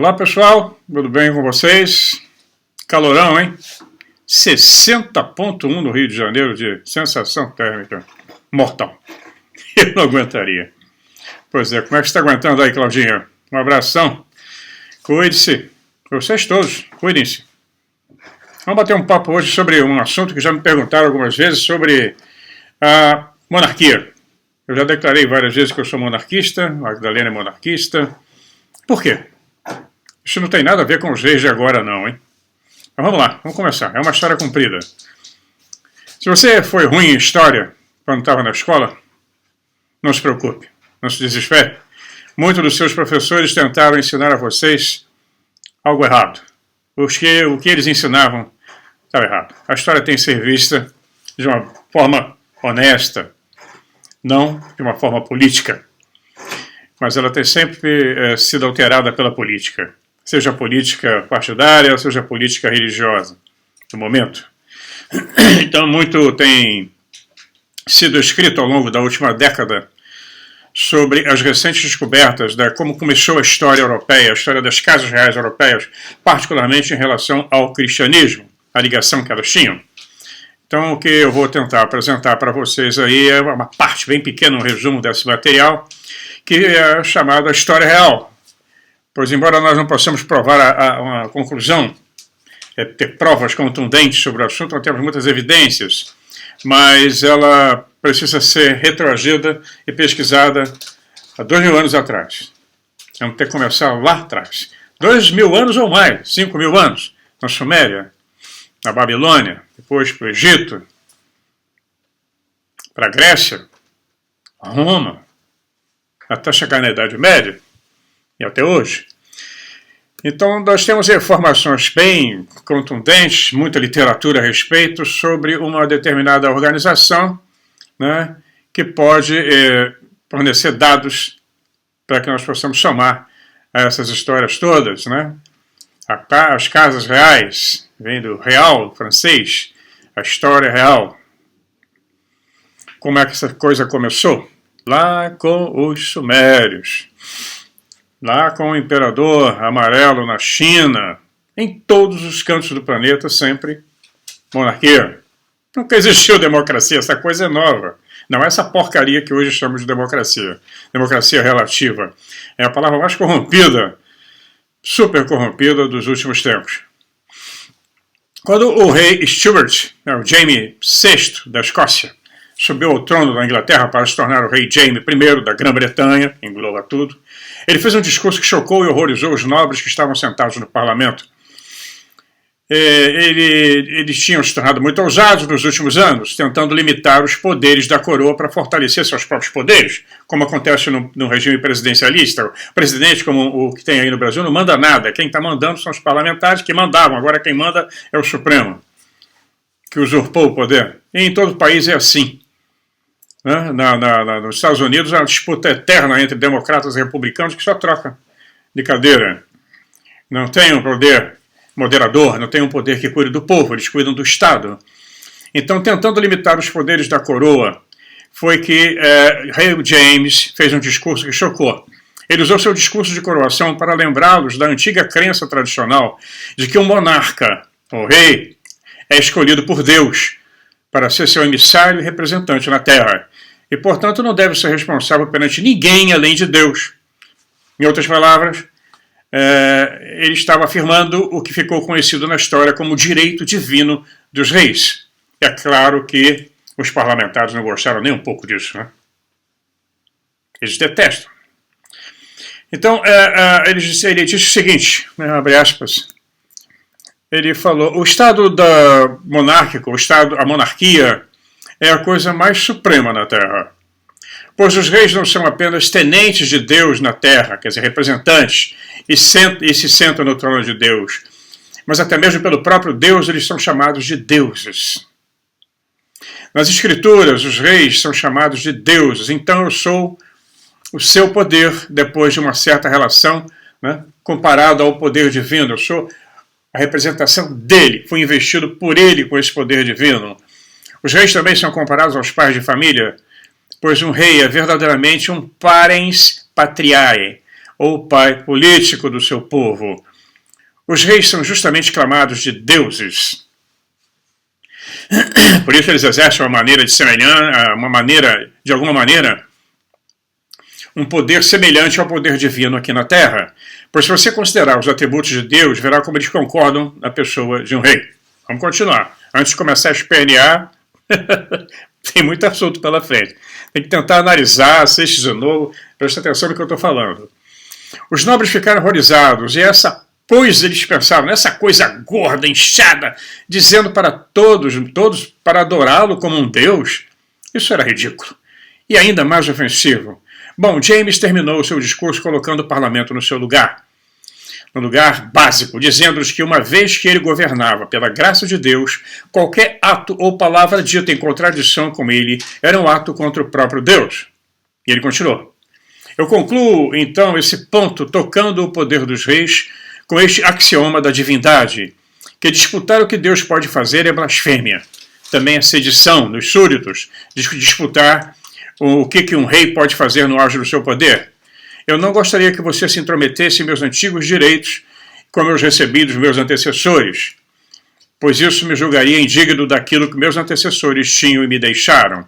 Olá pessoal, tudo bem com vocês? Calorão, hein? 60,1 no Rio de Janeiro de sensação térmica mortal. Eu não aguentaria. Pois é, como é que você está aguentando aí, Claudinha? Um abração. Cuide-se. Vocês todos, cuidem-se. Vamos bater um papo hoje sobre um assunto que já me perguntaram algumas vezes sobre a monarquia. Eu já declarei várias vezes que eu sou monarquista, a Magdalena é monarquista. Por quê? Isso não tem nada a ver com os reis de agora não, hein? Mas vamos lá, vamos começar. É uma história comprida. Se você foi ruim em história quando estava na escola, não se preocupe, não se desespere. Muitos dos seus professores tentaram ensinar a vocês algo errado. O que eles ensinavam estava errado. A história tem que ser vista de uma forma honesta, não de uma forma política. Mas ela tem sempre sido alterada pela política. Seja política partidária, seja política religiosa, no momento. Então, muito tem sido escrito ao longo da última década sobre as recentes descobertas de como começou a história europeia, a história das casas reais europeias, particularmente em relação ao cristianismo, a ligação que elas tinham. Então, o que eu vou tentar apresentar para vocês aí é uma parte bem pequena, um resumo desse material, que é chamada História Real. Pois, embora nós não possamos provar uma conclusão, ter provas contundentes sobre o assunto, não temos muitas evidências, mas ela precisa ser retroagida e pesquisada há 2.000 anos atrás. Vamos ter que começar lá atrás. 2.000 anos ou mais, 5.000 anos, na Suméria, na Babilônia, depois para o Egito, para a Grécia, a Roma, até chegar na Idade Média, e até hoje. Então, nós temos informações bem contundentes, muita literatura a respeito sobre uma determinada organização, né, que pode fornecer dados para que nós possamos somar a essas histórias todas. Né? As casas reais, vem do real francês, a história real. Como é que essa coisa começou? Lá com os sumérios. Lá com o imperador amarelo na China, em todos os cantos do planeta, sempre monarquia. Nunca existiu democracia, essa coisa é nova. Não é essa porcaria que hoje chamamos de democracia. Democracia relativa. É a palavra mais corrompida, super corrompida dos últimos tempos. Quando o rei Stuart, o Jaime VI da Escócia, subiu ao trono da Inglaterra para se tornar o rei Jaime I da Grã-Bretanha, engloba tudo, ele fez um discurso que chocou e horrorizou os nobres que estavam sentados no parlamento. Eles tinham se tornado muito ousados nos últimos anos, tentando limitar os poderes da coroa para fortalecer seus próprios poderes, como acontece no regime presidencialista. O presidente, como o que tem aí no Brasil, não manda nada. Quem está mandando são os parlamentares que mandavam. Agora quem manda é o Supremo, que usurpou o poder. E em todo o país é assim. Nos Estados Unidos, há uma disputa eterna entre democratas e republicanos que só troca de cadeira. Não tem um poder moderador, não tem um poder que cuide do povo, eles cuidam do Estado. Então, tentando limitar os poderes da coroa, foi que rei James fez um discurso que chocou. Ele usou seu discurso de coroação para lembrá-los da antiga crença tradicional de que um monarca, o rei, é escolhido por Deus para ser seu emissário e representante na Terra. E, portanto, não deve ser responsável perante ninguém além de Deus. Em outras palavras, ele estava afirmando o que ficou conhecido na história como o direito divino dos reis. É claro que os parlamentares não gostaram nem um pouco disso. Né? Eles detestam. Então, ele disse o seguinte, abre aspas, ele falou, o Estado monárquico, a monarquia, é a coisa mais suprema na Terra. Pois os reis não são apenas tenentes de Deus na Terra, quer dizer, representantes, e se sentam no trono de Deus, mas até mesmo pelo próprio Deus eles são chamados de deuses. Nas Escrituras, os reis são chamados de deuses, então eu sou o seu poder depois de uma certa relação, né, comparado ao poder divino. Eu sou a representação dele, fui investido por ele com esse poder divino. Os reis também são comparados aos pais de família, pois um rei é verdadeiramente um parens patriae, ou pai político do seu povo. Os reis são justamente clamados de deuses. Por isso eles exercem uma maneira de semelhança, de alguma maneira, um poder semelhante ao poder divino aqui na Terra. Pois se você considerar os atributos de Deus, verá como eles concordam na pessoa de um rei. Vamos continuar. Antes de começar a espernear, tem muito assunto pela frente. Tem que tentar analisar, assistir de novo, presta atenção no que eu estou falando. Os nobres ficaram horrorizados, e pois eles pensaram nessa coisa gorda, inchada, dizendo para todos para adorá-lo como um deus. Isso era ridículo. E ainda mais ofensivo. Bom, James terminou o seu discurso colocando o parlamento no seu lugar. No lugar básico, dizendo-lhes que uma vez que ele governava pela graça de Deus, qualquer ato ou palavra dita em contradição com ele era um ato contra o próprio Deus. E ele continuou. Eu concluo, então, esse ponto tocando o poder dos reis com este axioma da divindade, que disputar o que Deus pode fazer é blasfêmia. Também a sedição nos súditos, disputar o que um rei pode fazer no auge do seu poder. Eu não gostaria que você se intrometesse em meus antigos direitos, como eu os recebi dos meus antecessores, pois isso me julgaria indigno daquilo que meus antecessores tinham e me deixaram.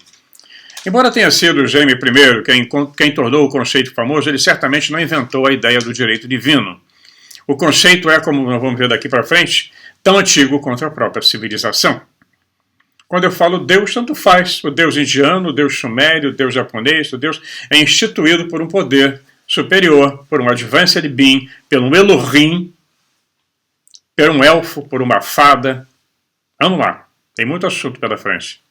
Embora tenha sido Jaime I quem tornou o conceito famoso, ele certamente não inventou a ideia do direito divino. O conceito é, como nós vamos ver daqui para frente, tão antigo quanto a própria civilização. Quando eu falo Deus, tanto faz. O Deus indiano, o Deus sumério, o Deus japonês, o Deus é instituído por um poder superior, por um Advanced Being, por um Elohim, por um elfo, por uma fada. Vamos lá, tem muito assunto pela frente.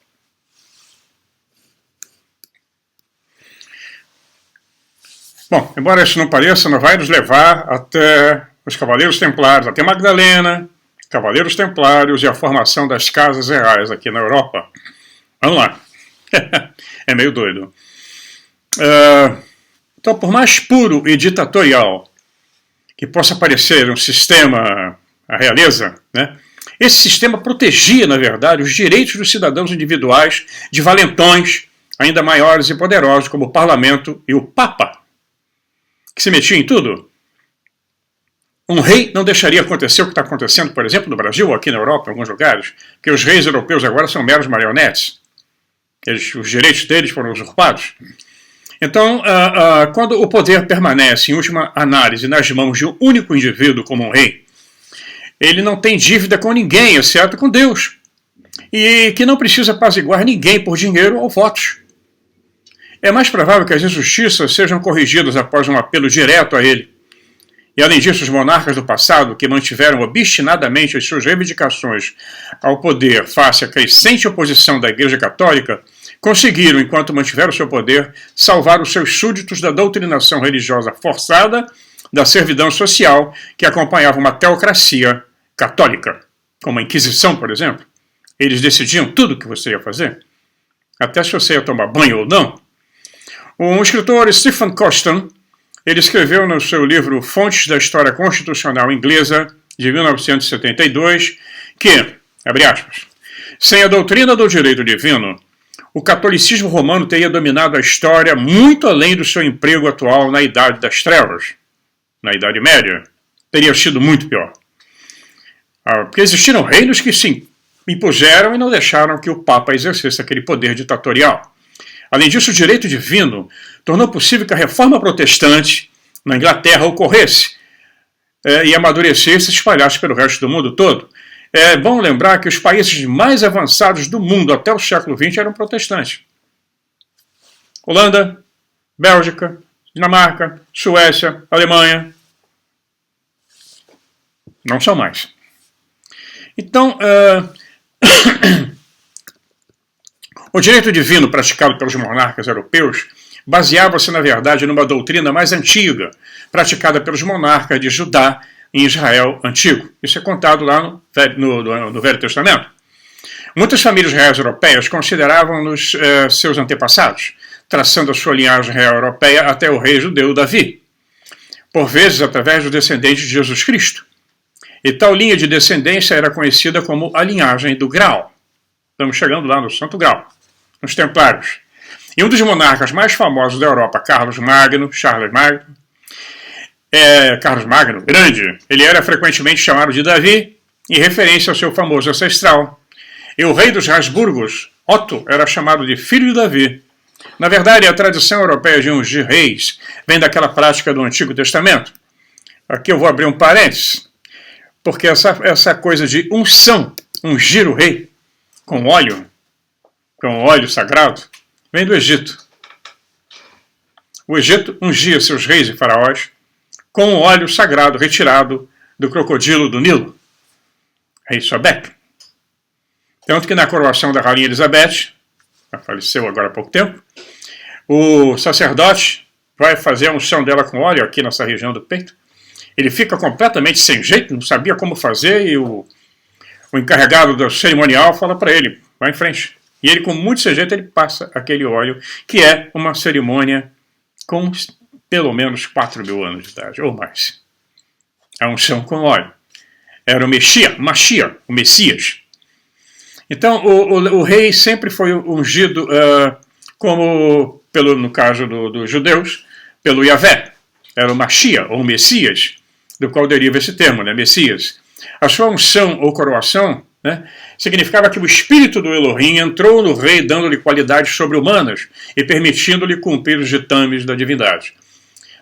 Bom, embora isso não pareça, não vai nos levar até os Cavaleiros Templários, até Magdalena, Cavaleiros Templários e a formação das casas reais aqui na Europa. Vamos lá. É meio doido. Então, por mais puro e ditatorial que possa parecer um sistema, a realeza, né? Esse sistema protegia, na verdade, os direitos dos cidadãos individuais de valentões ainda maiores e poderosos, como o parlamento e o Papa, que se metia em tudo. Um rei não deixaria acontecer o que está acontecendo, por exemplo, no Brasil ou aqui na Europa, em alguns lugares, porque os reis europeus agora são meros marionetes. Os direitos deles foram usurpados. Então, quando o poder permanece, em última análise, nas mãos de um único indivíduo como um rei, ele não tem dívida com ninguém, exceto com Deus, e que não precisa apaziguar ninguém por dinheiro ou votos. É mais provável que as injustiças sejam corrigidas após um apelo direto a ele. E além disso, os monarcas do passado, que mantiveram obstinadamente as suas reivindicações ao poder face à crescente oposição da Igreja Católica, conseguiram, enquanto mantiveram seu poder, salvar os seus súditos da doutrinação religiosa forçada, da servidão social que acompanhava uma teocracia católica, como a Inquisição, por exemplo. Eles decidiam tudo o que você ia fazer, até se você ia tomar banho ou não. O escritor Stephen Coston, ele escreveu no seu livro Fontes da História Constitucional Inglesa, de 1972, que, abre aspas, sem a doutrina do direito divino, o catolicismo romano teria dominado a história muito além do seu emprego atual na Idade das Trevas. Na Idade Média, teria sido muito pior. Porque existiram reinos que se impuseram e não deixaram que o Papa exercesse aquele poder ditatorial. Além disso, o direito divino tornou possível que a reforma protestante na Inglaterra ocorresse e amadurecesse e se espalhasse pelo resto do mundo todo. É bom lembrar que os países mais avançados do mundo até o século XX eram protestantes. Holanda, Bélgica, Dinamarca, Suécia, Alemanha. Não são mais. Então, o direito divino praticado pelos monarcas europeus baseava-se, na verdade, numa doutrina mais antiga, praticada pelos monarcas de Judá em Israel antigo. Isso é contado lá no Velho Testamento. Muitas famílias reais europeias consideravam-nos seus antepassados, traçando a sua linhagem real europeia até o rei judeu Davi, por vezes através dos descendentes de Jesus Cristo. E tal linha de descendência era conhecida como a linhagem do Grau. Estamos chegando lá no Santo Grau, nos Templários. E um dos monarcas mais famosos da Europa, Charles Magno, Carlos Magno, grande, ele era frequentemente chamado de Davi, em referência ao seu famoso ancestral. E o rei dos Habsburgos, Otto, era chamado de filho de Davi. Na verdade, a tradição europeia de ungir reis vem daquela prática do Antigo Testamento. Aqui eu vou abrir um parênteses, porque essa coisa de unção, ungir o rei com óleo sagrado, vem do Egito. O Egito ungia seus reis e faraós com o óleo sagrado retirado do crocodilo do Nilo, rei Sobek. Tanto que na coroação da rainha Elizabeth, ela faleceu agora há pouco tempo, o sacerdote vai fazer a unção dela com óleo aqui nessa região do peito. Ele fica completamente sem jeito, não sabia como fazer, e o encarregado do cerimonial fala para ele, vai em frente. E ele, com muito sem jeito, ele passa aquele óleo, que é uma cerimônia com pelo menos 4.000 anos de idade, ou mais. A unção com óleo. Era o Mashiach, o Messias. Então, o rei sempre foi ungido, como, no caso dos judeus, pelo Yahvé. Era o Mashiach, ou Messias, do qual deriva esse termo, né, Messias. A sua unção ou coroação, né, significava que o espírito do Elohim entrou no rei, dando-lhe qualidades sobre-humanas e permitindo-lhe cumprir os ditames da divindade.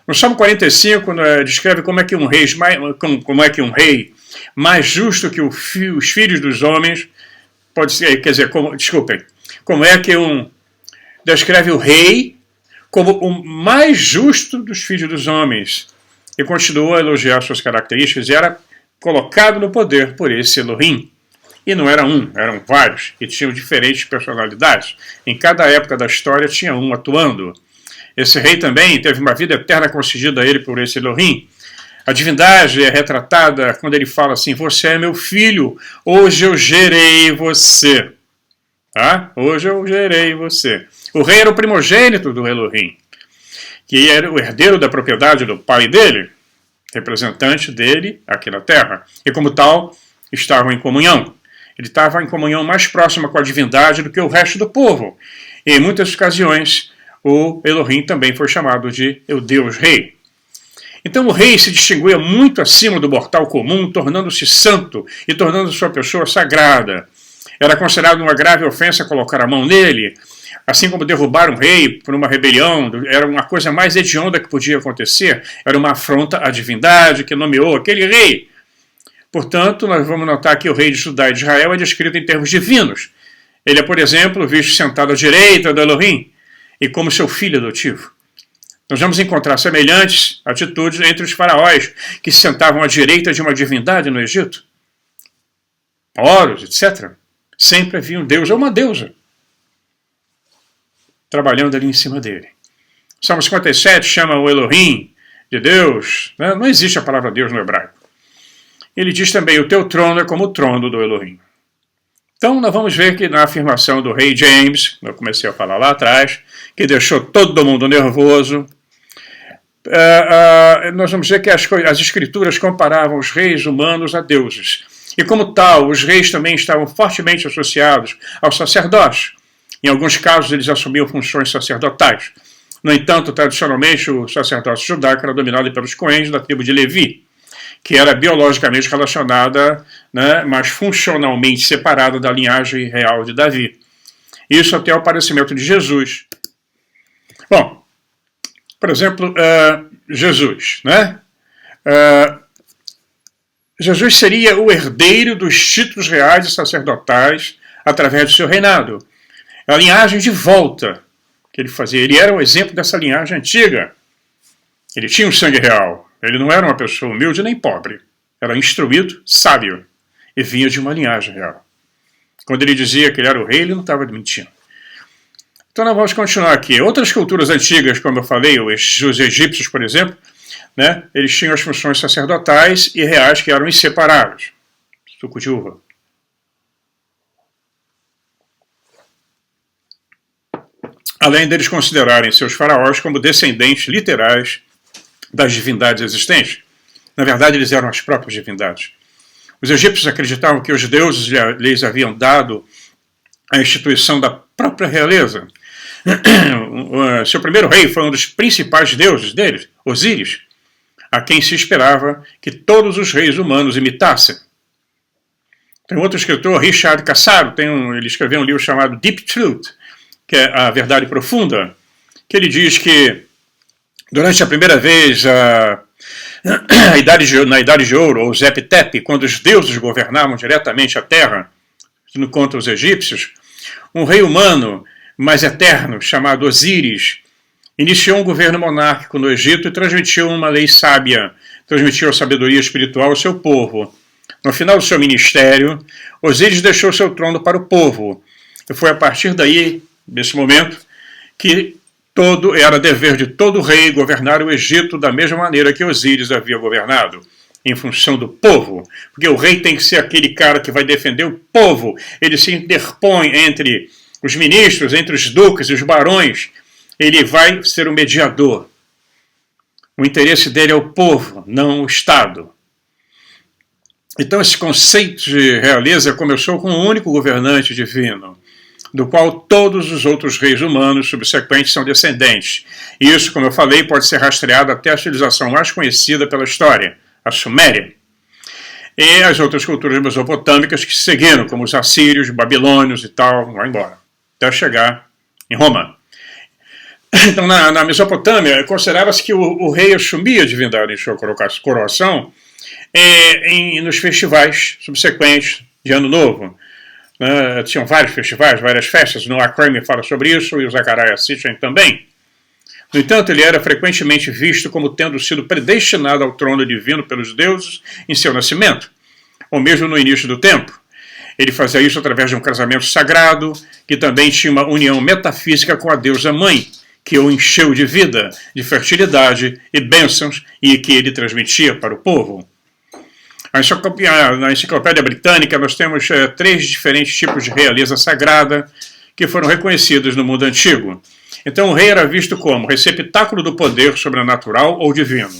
No Salmo 45, descreve como é que um rei mais justo que os filhos dos homens, como é que descreve o rei como o mais justo dos filhos dos homens, e continuou a elogiar suas características, e era colocado no poder por esse Elohim. E não era eram vários, e tinham diferentes personalidades. Em cada época da história tinha um atuando. Esse rei também teve uma vida eterna concedida a ele por esse Elohim. A divindade é retratada quando ele fala assim, você é meu filho, hoje eu gerei você. Tá? Hoje eu gerei você. O rei era o primogênito do Elohim, que era o herdeiro da propriedade do pai dele, representante dele aqui na terra. E como tal, estavam em comunhão. Ele estava em comunhão mais próxima com a divindade do que o resto do povo. E em muitas ocasiões, o Elohim também foi chamado de o Deus Rei. Então o rei se distinguia muito acima do mortal comum, tornando-se santo e tornando sua pessoa sagrada. Era considerado uma grave ofensa colocar a mão nele, assim como derrubar um rei por uma rebelião, era uma coisa mais hedionda que podia acontecer, era uma afronta à divindade que nomeou aquele rei. Portanto, nós vamos notar que o rei de Judá e de Israel é descrito em termos divinos. Ele é, por exemplo, visto sentado à direita do Elohim e como seu filho adotivo. Nós vamos encontrar semelhantes atitudes entre os faraós que se sentavam à direita de uma divindade no Egito. Horus, etc. Sempre havia um deus ou uma deusa trabalhando ali em cima dele. Salmo 57 chama o Elohim de Deus. Né? Não existe a palavra Deus no hebraico. Ele diz também, o teu trono é como o trono do Elohim. Então, nós vamos ver que na afirmação do rei James, eu comecei a falar lá atrás, que deixou todo mundo nervoso, nós vamos ver que as escrituras comparavam os reis humanos a deuses. E como tal, os reis também estavam fortemente associados ao sacerdócio. Em alguns casos, eles assumiam funções sacerdotais. No entanto, tradicionalmente, o sacerdócio judaico era dominado pelos coens da tribo de Levi, que era biologicamente relacionada, né, mas funcionalmente separada da linhagem real de Davi. Isso até o aparecimento de Jesus. Bom, por exemplo, Jesus, né? Jesus seria o herdeiro dos títulos reais e sacerdotais através do seu reinado. A linhagem de volta que ele fazia. Ele era um exemplo dessa linhagem antiga. Ele tinha um sangue real. Ele não era uma pessoa humilde nem pobre. Era instruído, sábio. E vinha de uma linhagem real. Quando ele dizia que ele era o rei, ele não estava mentindo. Então nós vamos continuar aqui. Outras culturas antigas, como eu falei, os egípcios, por exemplo, né, eles tinham as funções sacerdotais e reais que eram inseparáveis. Suco de uva. Além deles considerarem seus faraós como descendentes literais das divindades existentes. Na verdade, eles eram as próprias divindades. Os egípcios acreditavam que os deuses lhes haviam dado a instituição da própria realeza. Seu primeiro rei foi um dos principais deuses deles, Osíris. a quem se esperava que todos os reis humanos imitassem. Tem outro escritor, Richard Cassaro, ele escreveu um livro chamado Deep Truth, que é a verdade profunda, que ele diz que durante a primeira vez na Idade de Ouro, ou Zep-Tep, quando os deuses governavam diretamente a terra, no contra os egípcios, um rei humano mais eterno, chamado Osíris, iniciou um governo monárquico no Egito e transmitiu uma lei sábia, transmitiu a sabedoria espiritual ao seu povo. No final do seu ministério, Osíris deixou seu trono para o povo. E foi a partir daí, desse momento, que era dever de todo rei governar o Egito da mesma maneira que Osíris havia governado, em função do povo. Porque o rei tem que ser aquele cara que vai defender o povo. Ele se interpõe entre os ministros, entre os duques e os barões. Ele vai ser o mediador. O interesse dele é o povo, não o Estado. Então esse conceito de realeza começou com um único governante divino, do qual todos os outros reis humanos subsequentes são descendentes. E isso, como eu falei, pode ser rastreado até a civilização mais conhecida pela história, a Suméria. E as outras culturas mesopotâmicas que seguiram, como os assírios, babilônios e tal, vai embora, até chegar em Roma. Então, na Mesopotâmia, considerava-se que o rei assumia a divindade em sua coroação nos festivais subsequentes de Ano Novo. Tinham vários festivais, várias festas, no Akrami fala sobre isso, e o Zechariah Sitchin também. No entanto, ele era frequentemente visto como tendo sido predestinado ao trono divino pelos deuses em seu nascimento, ou mesmo no início do tempo. Ele fazia isso através de um casamento sagrado, que também tinha uma união metafísica com a deusa mãe, que o encheu de vida, de fertilidade e bênçãos, e que ele transmitia para o povo. Na Enciclopédia Britânica, nós temos 3 diferentes tipos de realeza sagrada que foram reconhecidos no mundo antigo. Então, o rei era visto como receptáculo do poder sobrenatural ou divino.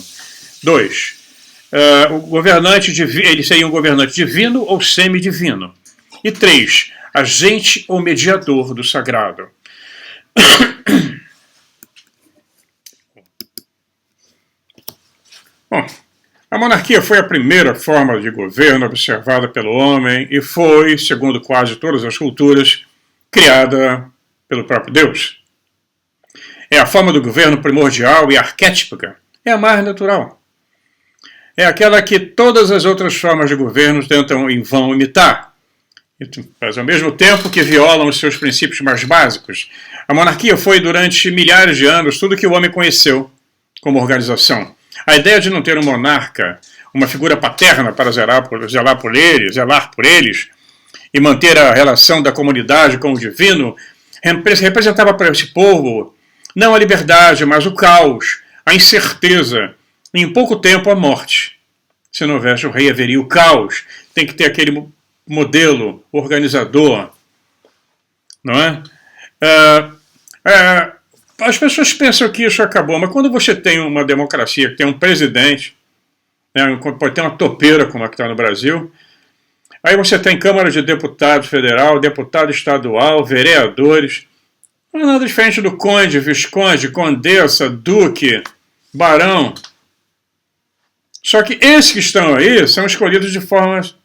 2. Ele seria um governante divino ou semidivino. E 3. Agente ou mediador do sagrado. Bom, a monarquia foi a primeira forma de governo observada pelo homem e foi, segundo quase todas as culturas, criada pelo próprio Deus. É a forma do governo primordial e arquétipica. É a mais natural. É aquela que todas as outras formas de governo tentam em vão imitar, mas ao mesmo tempo que violam os seus princípios mais básicos. A monarquia foi, durante milhares de anos, tudo que o homem conheceu como organização. A ideia de não ter um monarca, uma figura paterna para zelar por eles e manter a relação da comunidade com o divino, representava para esse povo não a liberdade, mas o caos, a incerteza e em pouco tempo a morte. Se não houvesse o rei, haveria o caos. Tem que ter aquele modelo organizador, não é? As pessoas pensam que isso acabou, mas quando você tem uma democracia que tem um presidente, pode ter uma topeira como a que está no Brasil, aí você tem Câmara de Deputados Federal, deputado estadual, vereadores, não é nada diferente do conde, visconde, condessa, duque, barão. Só que esses que estão aí são escolhidos de formas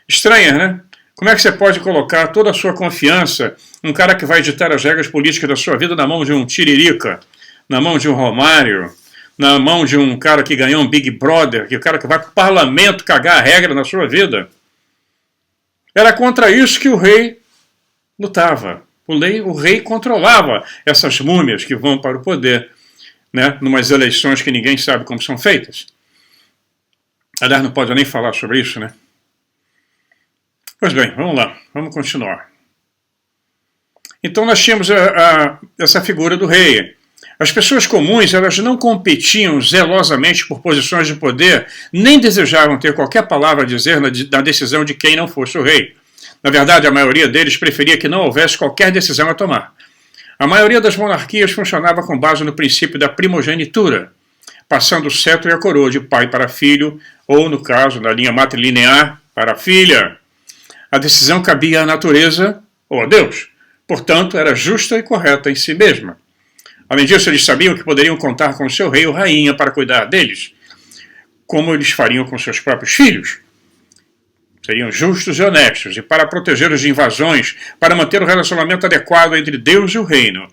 estranhas, né? Como é que você pode colocar toda a sua confiança num cara que vai ditar as regras políticas da sua vida na mão de um Tiririca, na mão de um Romário, na mão de um cara que ganhou um Big Brother, que é o cara que vai para o parlamento cagar a regra na sua vida? Era contra isso que o rei lutava. O rei controlava essas múmias que vão para o poder, né, numas eleições que ninguém sabe como são feitas. Aliás, não pode nem falar sobre isso, né? Pois bem, vamos lá, vamos continuar. Então nós tínhamos essa figura do rei. As pessoas comuns, elas não competiam zelosamente por posições de poder, nem desejavam ter qualquer palavra a dizer na decisão de quem não fosse o rei. Na verdade, a maioria deles preferia que não houvesse qualquer decisão a tomar. A maioria das monarquias funcionava com base no princípio da primogenitura, passando o cetro e a coroa de pai para filho, ou, no caso, da linha matrilinear, para a filha. A decisão cabia à natureza ou a Deus. Portanto, era justa e correta em si mesma. Além disso, eles sabiam que poderiam contar com o seu rei ou rainha para cuidar deles. como eles fariam com seus próprios filhos. Seriam justos e honestos, e para protegê-los de invasões, para manter o relacionamento adequado entre Deus e o reino.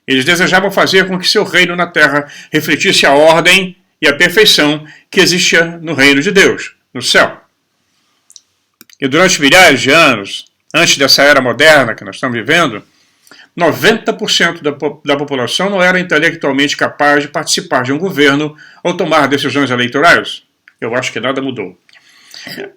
Eles desejavam fazer com que seu reino na terra refletisse a ordem e a perfeição que existia no reino de Deus, no céu. E durante milhares de anos, antes dessa era moderna que nós estamos vivendo, 90% da população não era intelectualmente capaz de participar de um governo ou tomar decisões eleitorais. Eu acho que nada mudou.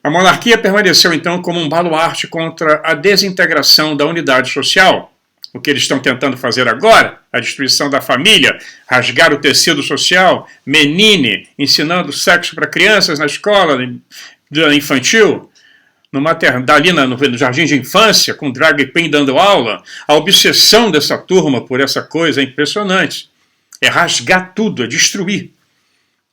A monarquia permaneceu então como um baluarte contra a desintegração da unidade social. O que eles estão tentando fazer agora, a destruição da família, rasgar o tecido social, menine, ensinando sexo para crianças na escola infantil, ali no jardim de infância, com drag queen dando aula. A obsessão dessa turma por essa coisa é impressionante. É rasgar tudo, é destruir.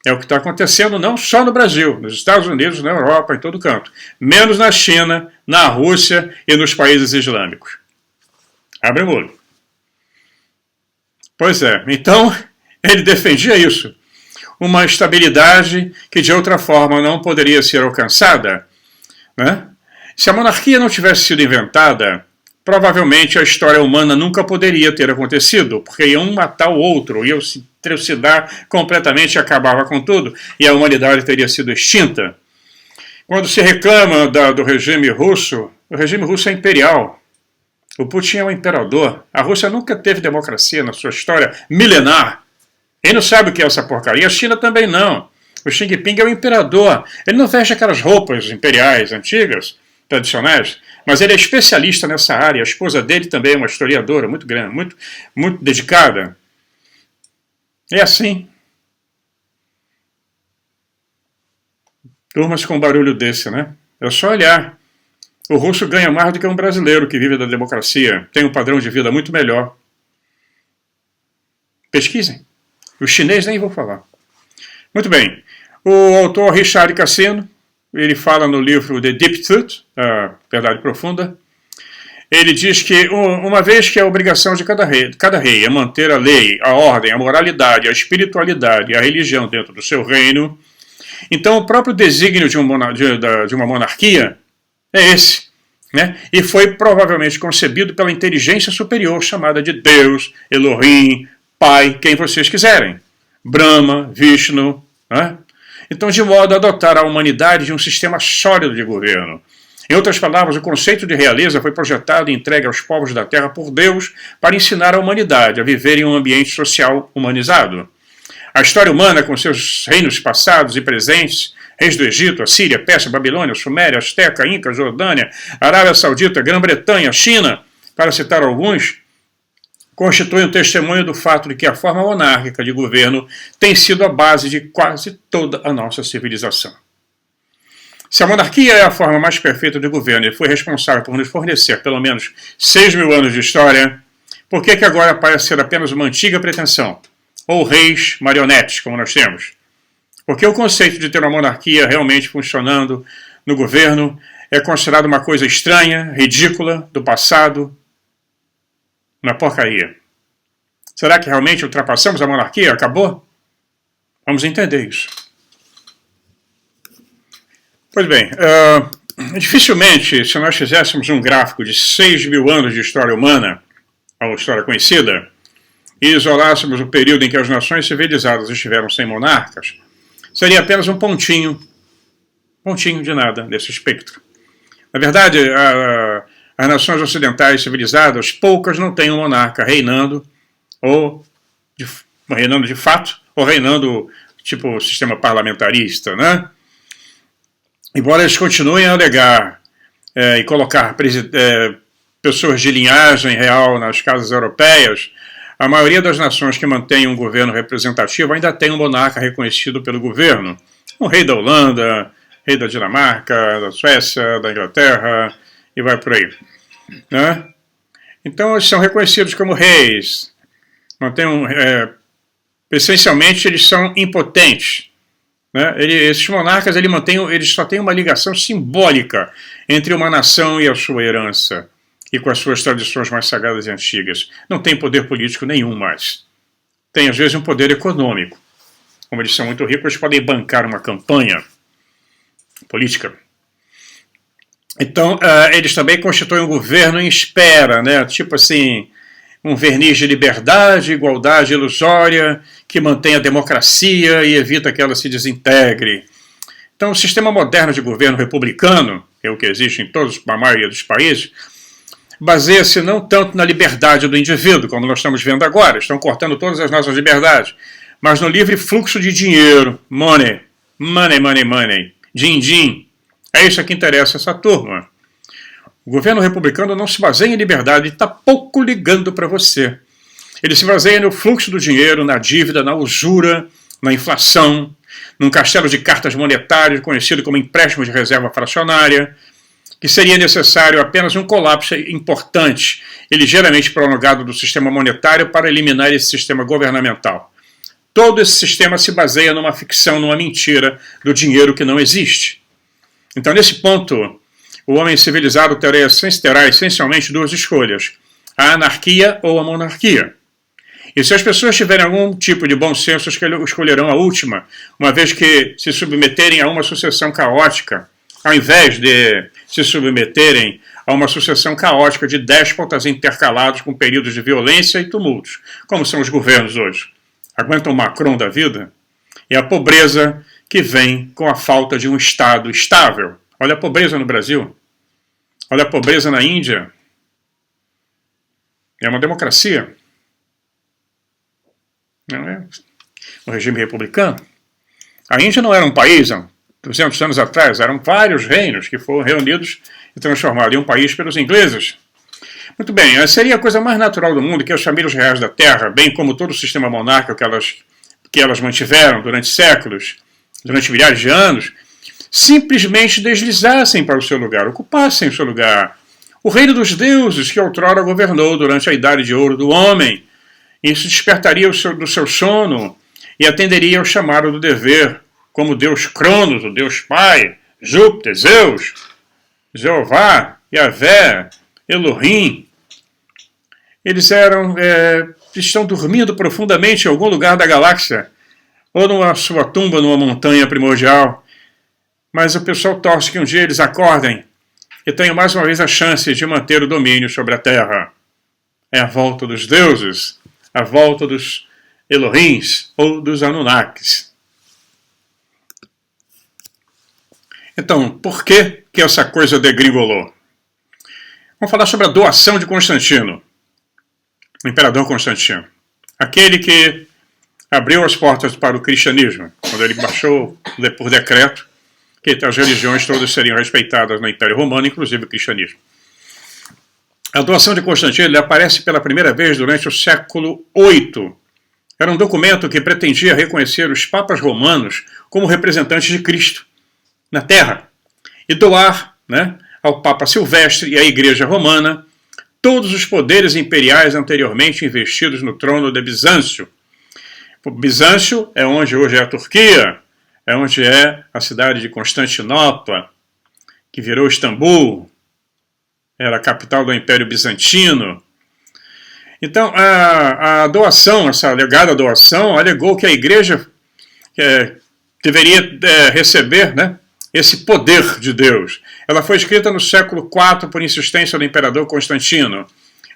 É o que está acontecendo não só no Brasil, nos Estados Unidos, na Europa, em todo canto. Menos na China, na Rússia e nos países islâmicos. Abre o olho. Pois é, então ele defendia isso. Uma estabilidade que de outra forma não poderia ser alcançada. Né? Se a monarquia não tivesse sido inventada, provavelmente a história humana nunca poderia ter acontecido, porque iam matar o outro, iam se trucidar completamente e acabava com tudo, e a humanidade teria sido extinta. Quando se reclama do regime russo, o regime russo é imperial. O Putin é um imperador. A Rússia nunca teve democracia na sua história milenar. Ele não sabe o que é essa porcaria. A China também não. O Xi Jinping é o imperador. Ele não veste aquelas roupas imperiais antigas, tradicionais, mas ele é especialista nessa área. A esposa dele também é uma historiadora muito grande, muito dedicada. É assim. Turmas com um barulho desse, né? É só olhar. O russo ganha mais do que um brasileiro que vive da democracia. Tem um padrão de vida muito melhor. Pesquisem. O chinês nem vou falar. Muito bem. O autor Richard Cassino, ele fala no livro The Deep Truth, a Verdade Profunda, ele diz que, uma vez que a obrigação de cada rei é manter a lei, a ordem, a moralidade, a espiritualidade e a religião dentro do seu reino, então o próprio desígnio de uma monarquia é esse. Né? E foi provavelmente concebido pela inteligência superior chamada de Deus, Elohim, Pai, quem vocês quiserem. Brahma, Vishnu. Né? Então, de modo a dotar a humanidade de um sistema sólido de governo. Em outras palavras, o conceito de realeza foi projetado e entregue aos povos da Terra por Deus para ensinar a humanidade a viver em um ambiente social humanizado. A história humana, com seus reinos passados e presentes, reis do Egito, Assíria, Pérsia, Babilônia, Suméria, Azteca, Inca, Jordânia, Arábia Saudita, Grã-Bretanha, China, para citar alguns, constitui um testemunho do fato de que a forma monárquica de governo tem sido a base de quase toda a nossa civilização. Se a monarquia é a forma mais perfeita de governo e foi responsável por nos fornecer pelo menos 6.000 anos de história, por que agora parece ser apenas uma antiga pretensão? Ou reis marionetes, como nós temos? Porque o conceito de ter uma monarquia realmente funcionando no governo é considerado uma coisa estranha, ridícula, do passado, uma porcaria. Será que realmente ultrapassamos a monarquia? Acabou? Vamos entender isso. Pois bem, dificilmente, se nós fizéssemos um gráfico de 6.000 anos de história humana, ou história conhecida, e isolássemos o período em que as nações civilizadas estiveram sem monarcas, seria apenas um pontinho de nada nesse espectro. Na verdade, as nações ocidentais civilizadas, poucas não têm um monarca reinando, ou reinando de fato, ou reinando tipo sistema parlamentarista, né? Embora eles continuem a alegar e colocar pessoas de linhagem real nas casas europeias, a maioria das nações que mantém um governo representativo ainda tem um monarca reconhecido pelo governo. O rei da Holanda, rei da Dinamarca, da Suécia, da Inglaterra, e vai por aí. Né? Então, eles são reconhecidos como reis. Essencialmente, eles são impotentes. Né? Esses monarcas eles só têm uma ligação simbólica entre uma nação e a sua herança, e com as suas tradições mais sagradas e antigas. Não tem poder político nenhum mais. Tem, às vezes, um poder econômico. como eles são muito ricos, eles podem bancar uma campanha política. Então, eles também constituem um governo em espera, né? Tipo assim, um verniz de liberdade, igualdade ilusória, que mantém a democracia e evita que ela se desintegre. Então, o sistema moderno de governo republicano, que é o que existe em a maioria dos países, baseia-se não tanto na liberdade do indivíduo, como nós estamos vendo agora, estão cortando todas as nossas liberdades, mas no livre fluxo de dinheiro, money, money, money, money, din-din. É isso que interessa essa turma. O governo republicano não se baseia em liberdade, ele está pouco ligando para você. Ele se baseia no fluxo do dinheiro, na dívida, na usura, na inflação, num castelo de cartas monetárias conhecido como empréstimo de reserva fracionária, que seria necessário apenas um colapso importante e ligeiramente prolongado do sistema monetário para eliminar esse sistema governamental. Todo esse sistema se baseia numa ficção, numa mentira do dinheiro que não existe. Então, nesse ponto, o homem civilizado terá essencialmente duas escolhas: a anarquia ou a monarquia. E se as pessoas tiverem algum tipo de bom senso, escolherão a última, uma vez que se submeterem a uma sucessão caótica, ao invés de se submeterem a uma sucessão caótica de déspotas intercalados com períodos de violência e tumultos, como são os governos hoje. Aguenta o Macron da vida? É a pobreza que vem com a falta de um Estado estável. Olha a pobreza no Brasil. Olha a pobreza na Índia. É uma democracia. Não é? Um regime republicano. A Índia não era um país há 200 anos atrás, eram vários reinos que foram reunidos e transformados em um país pelos ingleses. Muito bem, seria a coisa mais natural do mundo que as famílias reais da Terra, bem como todo o sistema monárquico que elas mantiveram durante séculos, durante milhares de anos, simplesmente deslizassem para o seu lugar, ocupassem o seu lugar. O reino dos deuses que outrora governou durante a Idade de Ouro do homem. Isso despertaria do seu sono e atenderia ao chamado do dever, como Deus Cronos, o Deus Pai, Júpiter, Zeus, Jeová, Yahvé, Elohim. Eles estão dormindo profundamente em algum lugar da galáxia, ou numa sua tumba numa montanha primordial. Mas o pessoal torce que um dia eles acordem e tenham mais uma vez a chance de manter o domínio sobre a Terra. É a volta dos deuses, a volta dos Elohims ou dos Anunnakis. Então, por que essa coisa degringolou? Vamos falar sobre a doação de Constantino, o imperador Constantino. Aquele que abriu as portas para o cristianismo, quando ele baixou por decreto que as religiões todas seriam respeitadas no Império Romano, inclusive o cristianismo. A doação de Constantino ele aparece pela primeira vez durante o século VIII. Era um documento que pretendia reconhecer os papas romanos como representantes de Cristo na Terra e doar, ao Papa Silvestre e à Igreja Romana todos os poderes imperiais anteriormente investidos no trono de Bizâncio. Bizâncio é onde hoje é a Turquia, é onde é a cidade de Constantinopla, que virou Istambul, era a capital do Império Bizantino. Então, a doação, essa alegada doação, alegou que a Igreja deveria receber, esse poder de Deus. Ela foi escrita no século IV por insistência do imperador Constantino.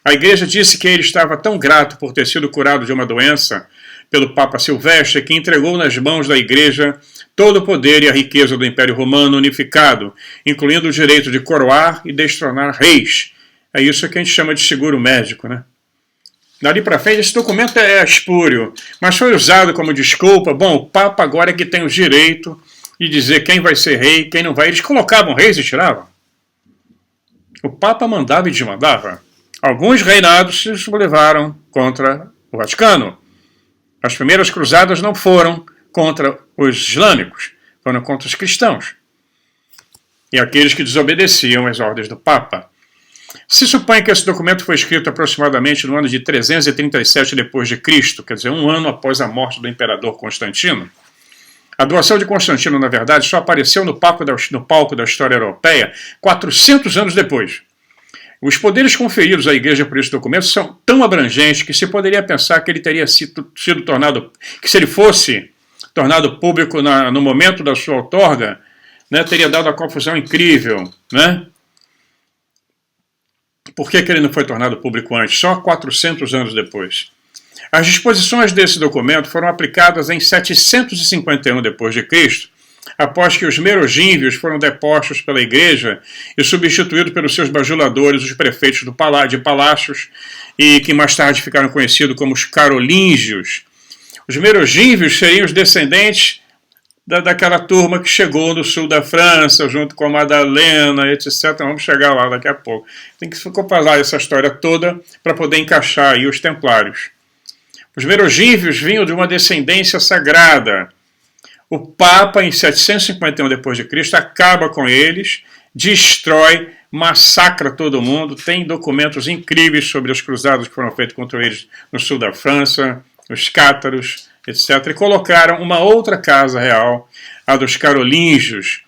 A Igreja disse que ele estava tão grato por ter sido curado de uma doença pelo Papa Silvestre que entregou nas mãos da Igreja todo o poder e a riqueza do Império Romano unificado, incluindo o direito de coroar e destronar reis. É isso que a gente chama de seguro médico, Dali para frente, esse documento é espúrio, mas foi usado como desculpa. Bom, o Papa agora é que tem o direito de dizer quem vai ser rei, quem não vai. Eles colocavam reis e tiravam. O Papa mandava e desmandava. Alguns reinados se sublevaram contra o Vaticano. As primeiras cruzadas não foram contra os islâmicos, foram contra os cristãos e aqueles que desobedeciam às ordens do Papa. Se supõe que esse documento foi escrito aproximadamente no ano de 337 d.C., quer dizer, um ano após a morte do imperador Constantino. A doação de Constantino, na verdade, só apareceu no palco da história europeia 400 anos depois. Os poderes conferidos à Igreja por esse documento são tão abrangentes que se poderia pensar que ele teria sido tornado, que se ele fosse tornado público no momento da sua outorga, né, teria dado uma confusão incrível, né? Por que ele não foi tornado público antes? Só 400 anos depois. As disposições desse documento foram aplicadas em 751 d.C., após que os merogínvios foram depostos pela igreja e substituídos pelos seus bajuladores, os prefeitos de palácios, e que mais tarde ficaram conhecidos como os carolíngios. Os merogínvios seriam os descendentes daquela turma que chegou do sul da França, junto com a Madalena, etc. Vamos chegar lá daqui a pouco. Tem que falar essa história toda para poder encaixar aí os templários. Os merogínvios vinham de uma descendência sagrada. O Papa, em 751 d.C., acaba com eles, destrói, massacra todo mundo. Tem documentos incríveis sobre as cruzadas que foram feitas contra eles no sul da França, os cátaros, etc. E colocaram uma outra casa real, a dos carolíngios.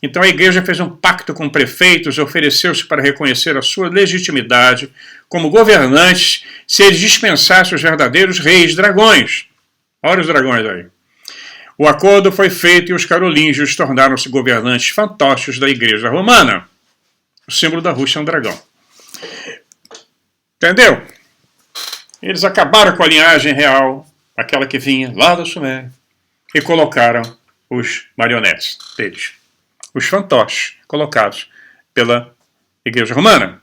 Então a igreja fez um pacto com prefeitos e ofereceu-se para reconhecer a sua legitimidade como governantes se eles dispensassem os verdadeiros reis dragões. Olha os dragões aí. O acordo foi feito e os carolíngios tornaram-se governantes fantoches da igreja romana. O símbolo da Rússia é um dragão. Entendeu? Eles acabaram com a linhagem real, aquela que vinha lá da Suméria, e colocaram os marionetes deles, os fantoches colocados pela igreja romana.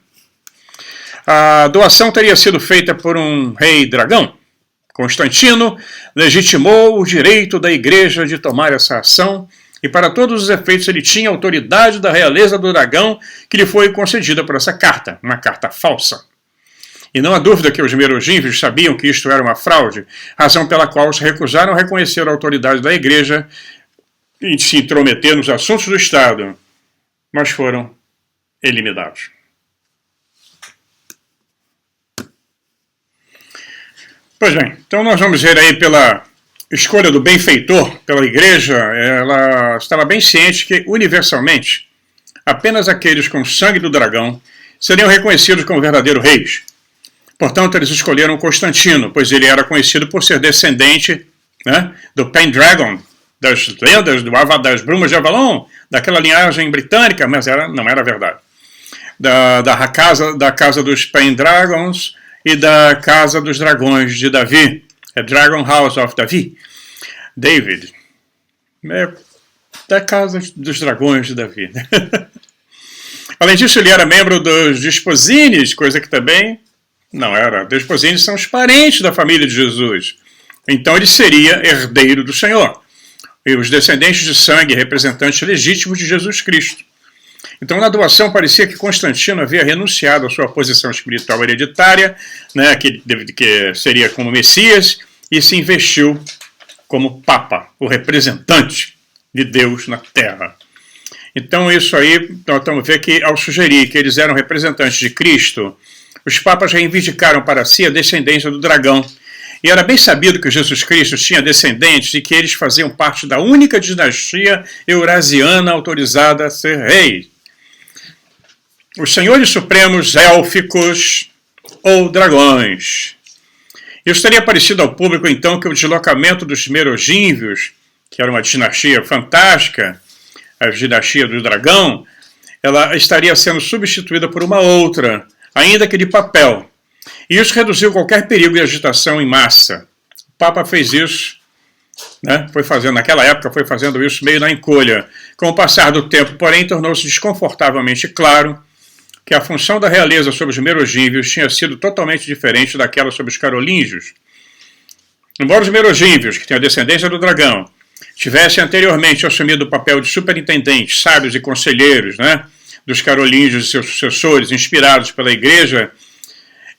A doação teria sido feita por um rei dragão. Constantino legitimou o direito da igreja de tomar essa ação e, para todos os efeitos, ele tinha a autoridade da realeza do dragão que lhe foi concedida por essa carta, uma carta falsa. E não há dúvida que os merogínvios sabiam que isto era uma fraude, razão pela qual se recusaram a reconhecer a autoridade da igreja e se intrometer nos assuntos do Estado, mas foram eliminados. Pois bem, então nós vamos ver aí pela escolha do benfeitor pela igreja, ela estava bem ciente que, universalmente, apenas aqueles com sangue do dragão seriam reconhecidos como verdadeiros reis. Portanto, eles escolheram Constantino, pois ele era conhecido por ser descendente, né, do Pendragon, das lendas das Brumas de Avalon, daquela linhagem britânica, mas não era verdade. Da casa dos Pendragons e da Casa dos Dragões de Davi, a Dragon House of David, da Casa dos Dragões de Davi. Além disso, ele era membro dos Desposines, coisa que também não era. Desposines são os parentes da família de Jesus. Então ele seria herdeiro do Senhor. E os descendentes de sangue, representantes legítimos de Jesus Cristo. Então, na doação, parecia que Constantino havia renunciado à sua posição espiritual hereditária, né, que seria como Messias, e se investiu como Papa, o representante de Deus na Terra. Então, isso aí, nós vamos ver que, ao sugerir que eles eram representantes de Cristo, os papas reivindicaram para si a descendência do dragão. E era bem sabido que Jesus Cristo tinha descendentes e que eles faziam parte da única dinastia eurasiana autorizada a ser rei. Os senhores supremos élficos ou dragões. Isso teria parecido ao público, então, que o deslocamento dos merogínvios, que era uma dinastia fantástica, a dinastia do dragão, ela estaria sendo substituída por uma outra, ainda que de papel. E isso reduziu qualquer perigo de agitação em massa. O Papa fez isso, né? Naquela época foi fazendo isso meio na encolha. Com o passar do tempo, porém, tornou-se desconfortavelmente claro que a função da realeza sobre os merogínvios tinha sido totalmente diferente daquela sobre os carolíngios. Embora os merogínvios, que têm a descendência do dragão, tivessem anteriormente assumido o papel de superintendentes, sábios e conselheiros, né, dos carolíngios e seus sucessores, inspirados pela igreja,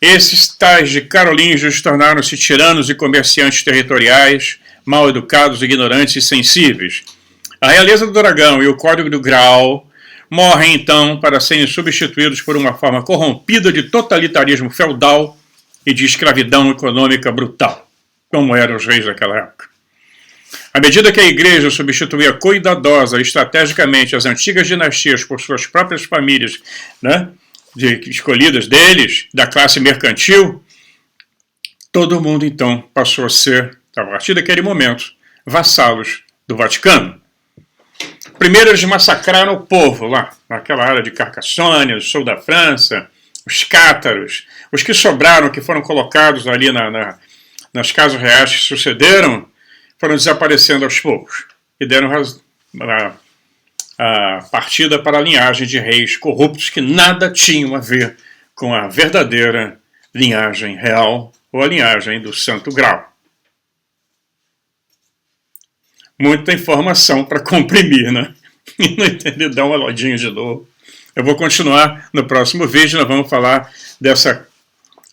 esses tais de carolíngios tornaram-se tiranos e comerciantes territoriais, mal educados, ignorantes e sensíveis. A realeza do dragão e o código do Graal morrem, então, para serem substituídos por uma forma corrompida de totalitarismo feudal e de escravidão econômica brutal, como eram os reis daquela época. À medida que a igreja substituía cuidadosa e estrategicamente as antigas dinastias por suas próprias famílias, né, escolhidas deles, da classe mercantil, todo mundo, então, passou a ser, a partir daquele momento, vassalos do Vaticano. Primeiro eles massacraram o povo lá, naquela área de Carcassonne, no sul da França, os cátaros, os que sobraram, que foram colocados ali nas casas reais que sucederam, foram desaparecendo aos poucos e deram a partida para a linhagem de reis corruptos que nada tinham a ver com a verdadeira linhagem real ou a linhagem do Santo Grau. Muita informação para comprimir, né? E não entender, dá uma olhadinha de novo. Eu vou continuar no próximo vídeo, nós vamos falar dessa,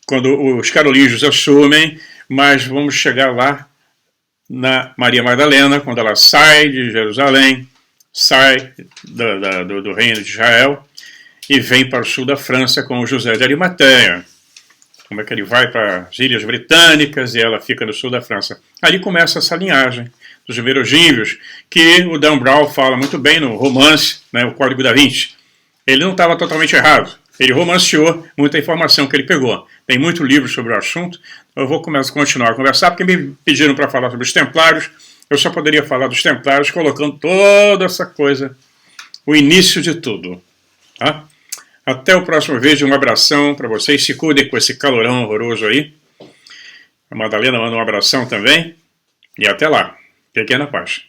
quando os carolíngios assumem, mas vamos chegar lá na Maria Madalena, quando ela sai de Jerusalém, sai do reino de Israel e vem para o sul da França com o José de Arimateia. Como é que ele vai para as Ilhas Britânicas e ela fica no sul da França. Ali começa essa linhagem dos merovingios, que o Dan Brown fala muito bem no romance, né, o Código da Vinci. Ele não estava totalmente errado. Ele romanceou muita informação que ele pegou. Tem muito livro sobre o assunto. Eu vou continuar a conversar, porque me pediram para falar sobre os Templários. Eu só poderia falar dos Templários colocando toda essa coisa, o início de tudo. Tá? Até o próximo vídeo, um abração para vocês, se cuidem com esse calorão horroroso aí. A Madalena manda um abração também, e até lá. Fiquem na paz.